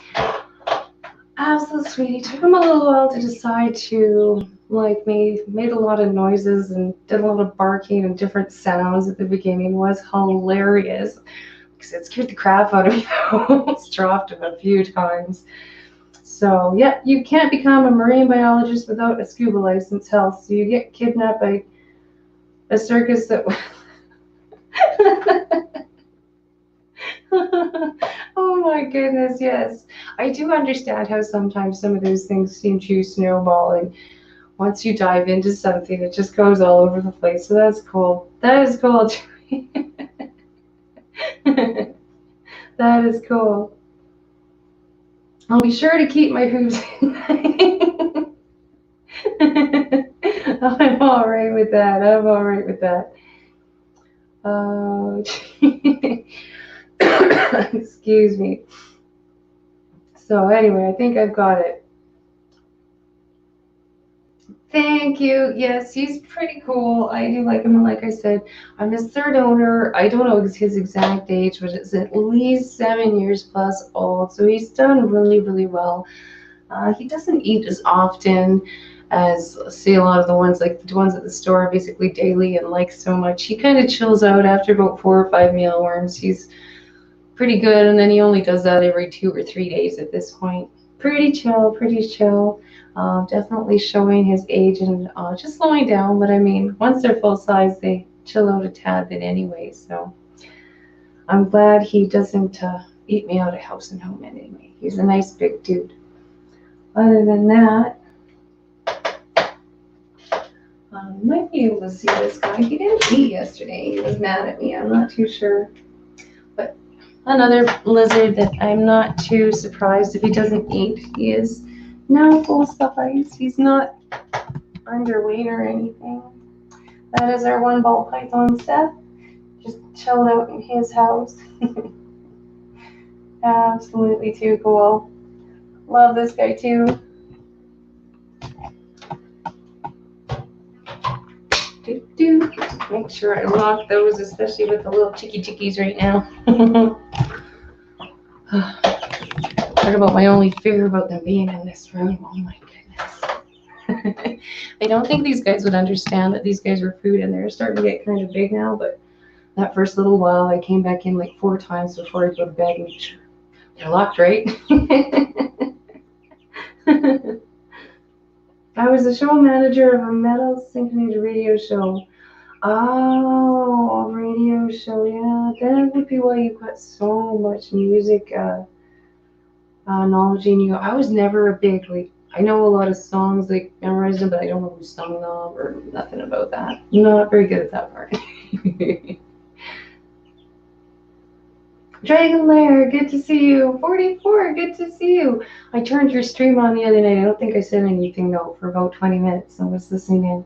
Absolute sweetie. Took him a little while to decide to like me. Made a lot of noises and did a lot of barking and different sounds at the beginning. It was hilarious because it scared the crap out of me. I almost dropped him a few times. So yeah, you can't become a marine biologist without a scuba license, health. So you get kidnapped by a circus that. Oh my goodness, yes. I do understand how sometimes some of those things seem to snowball, and once you dive into something, it just goes all over the place. So that's cool. That is cool. That is cool. I'll be sure to keep my hooves in. I'm all right with that. I'm all right with that. Excuse me. So anyway, I think I've got it. Thank you. Yes, he's pretty cool. I do like him. And like I said, I'm his third owner. I don't know his exact age, but it's at least 7 years plus old. So he's done really, really well. He doesn't eat as often as, say, a lot of the ones like the ones at the store, basically daily and like so much. He kind of chills out after about 4 or 5 mealworms. He's pretty good, and then he only does that every 2 or 3 days at this point. Pretty chill, pretty chill. Definitely showing his age and just slowing down. But I mean, once they're full size, they chill out a tad bit anyway. So I'm glad he doesn't eat me out of house and home anyway. He's a nice big dude. Other than that, you might be able to see this guy. He didn't eat yesterday. He was mad at me. I'm not too sure. But another lizard that I'm not too surprised if he doesn't eat. He is now full size. He's not underweight or anything. That is our one ball python, Seth. Just chilled out in his house. Absolutely too cool. Love this guy too. Make sure I lock those, especially with the little chickies right now. Talk about my only fear about them being in this room. Oh my goodness. I don't think these guys would understand that these guys were food, and they're starting to get kind of big now, but that first little while I came back in like 4 times before I go to bed and make sure they're locked, right? I was the show manager of a metal symphony radio show. Oh, a radio show, yeah. That would be why you've got so much music knowledge in you. I was never a big, like, I know a lot of songs, like, memorized them, but I don't know who sung them or nothing about that. Not very good at that part. Dragon Lair, good to see you. 44, good to see you. I turned your stream on the other night. I don't think I said anything, though, for about 20 minutes. I was listening in.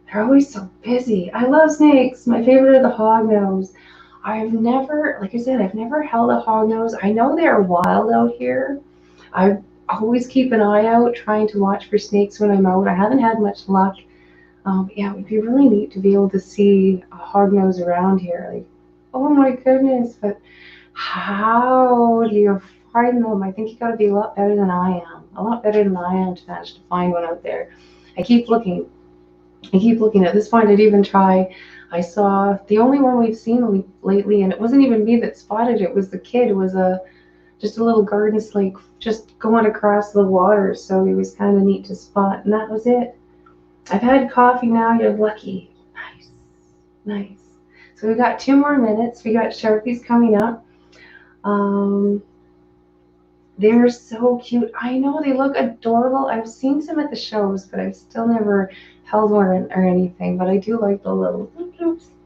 They're always so busy. I love snakes. My favorite are the hognose. I've never, like I said, I've never held a hognose. I know they're wild out here. I always keep an eye out, trying to watch for snakes when I'm out. I haven't had much luck. Yeah, it would be really neat to be able to see a hognose around here. Like, oh my goodness, but how do you find them? I think you got to be a lot better than I am. A lot better than I am to manage to find one out there. I keep looking. At this point, I'd even try. I saw the only one we've seen lately, and it wasn't even me that spotted it. It was the kid. It was just a little garden snake just going across the water. So it was kind of neat to spot, and that was it. I've had coffee now. You're lucky. Nice, nice. So we got 2 more minutes. We got Sharpies coming up. They're so cute. I know they look adorable. I've seen some at the shows, but I've still never held one or anything. But I do like the little.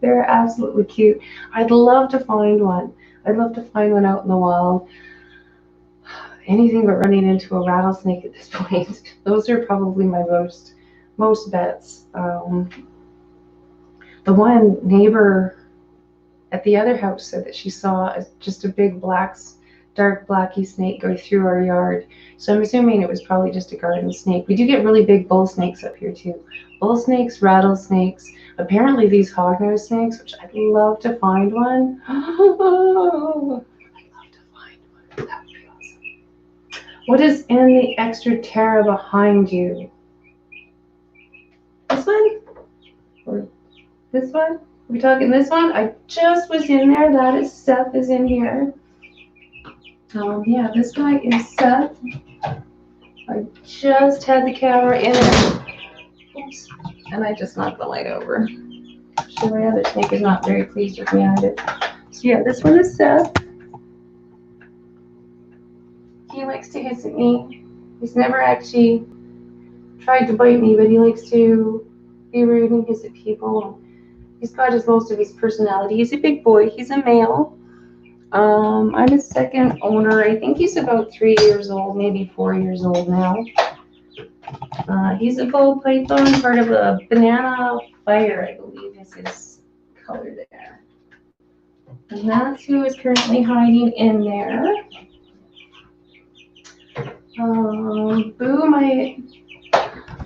They're absolutely cute. I'd love to find one. I'd love to find one out in the wild. Anything but running into a rattlesnake at this point. Those are probably my most bets. The one neighbor at the other house said that she saw just a big dark blacky snake go through our yard. So I'm assuming it was probably just a garden snake. We do get really big bull snakes up here too. Bull snakes, rattlesnakes. Apparently these hognose snakes, which I'd love to find one. Oh, I'd love to find one. That would be awesome. What is in the extra terra behind you? This one? Or this one? Are we talking this one? I just was in there. That is Seth is in here. Yeah, this guy is Seth. I just had the camera in it. Oops. And I just knocked the light over. So my other snake is not very pleased with me either. So yeah, this one is Seth. He likes to hiss at me. He's never actually tried to bite me, but he likes to be rude and hiss at people. He's got most of his personality. He's a big boy. He's a male. I'm his second owner. I think he's about 3 years old, maybe 4 years old now. He's a ball python, part of a banana fire, I believe is his color there. And that's who is currently hiding in there. Boo, my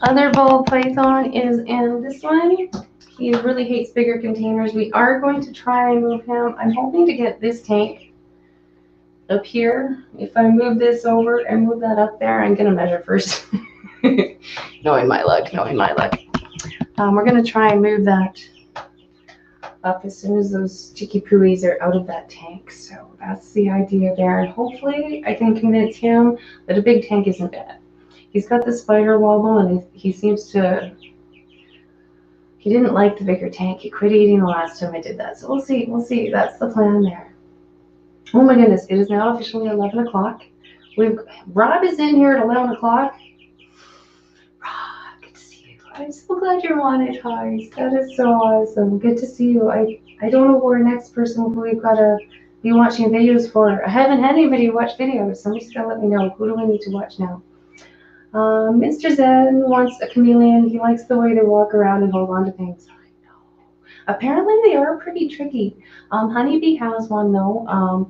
other ball python, is in this one. He really hates bigger containers. We are going to try and move him. I'm hoping to get this tank up here. If I move this over and move that up there, I'm gonna measure first. Knowing my luck, knowing my luck. We're gonna try and move that up as soon as those chicky pooies are out of that tank. So that's the idea there. And hopefully I can convince him that a big tank isn't bad. He's got the spider wobble and he seems to, he didn't like the bigger tank. He quit eating the last time I did that. So we'll see. That's the plan there. Oh my goodness, it is now officially 11 o'clock. Rob is in here at 11 o'clock. Rob, good to see you. I'm so glad you're on it, guys. That is so awesome. Good to see you. I don't know where next person we've got to be watching videos for. I haven't had anybody watch videos. Somebody's got to let me know. Who do I need to watch now? Mr. Zen wants a chameleon. He likes the way they walk around and hold on to things. I know. Apparently they are pretty tricky. Honeybee has one though.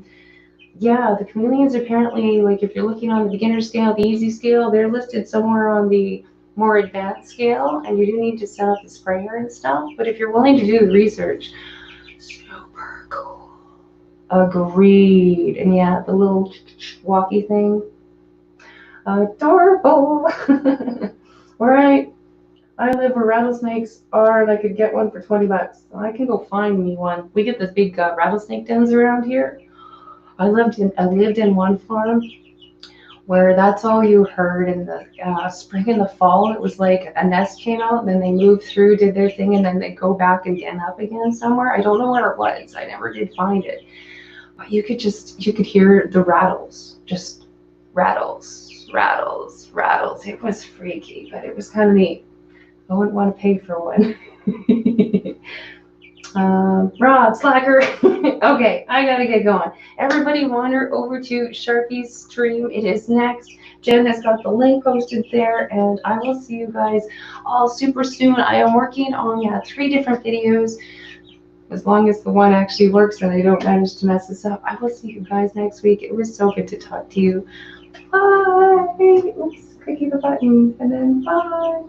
Yeah, the chameleons apparently, like if you're looking on the beginner scale, the easy scale, they're listed somewhere on the more advanced scale, and you do need to set up the sprayer and stuff. But if you're willing to do the research, super cool. Agreed. And yeah, the little walkie thing. Adorable. Where I live where rattlesnakes are, and I could get one for 20 bucks. I can go find me one. We get the big rattlesnake dens around here. I lived in one farm where that's all you heard in the spring and the fall. It was like a nest came out, and then they moved through, did their thing, and then they go back and den up again somewhere. I don't know where it was. I never did find it. But you could hear the rattles, just rattles, rattles, rattles. It was freaky, but it was kind of neat. I wouldn't want to pay for one. Rob, slacker. Okay, I gotta get going. Everybody wander over to Sharpie's stream. It is next. Jen has got the link posted there, and I will see you guys all super soon. I am working on 3 different videos. As long as the one actually works and I don't manage to mess this up, I will see you guys next week. It was so good to talk to you. Bye. Oops, clicking the button, and then bye.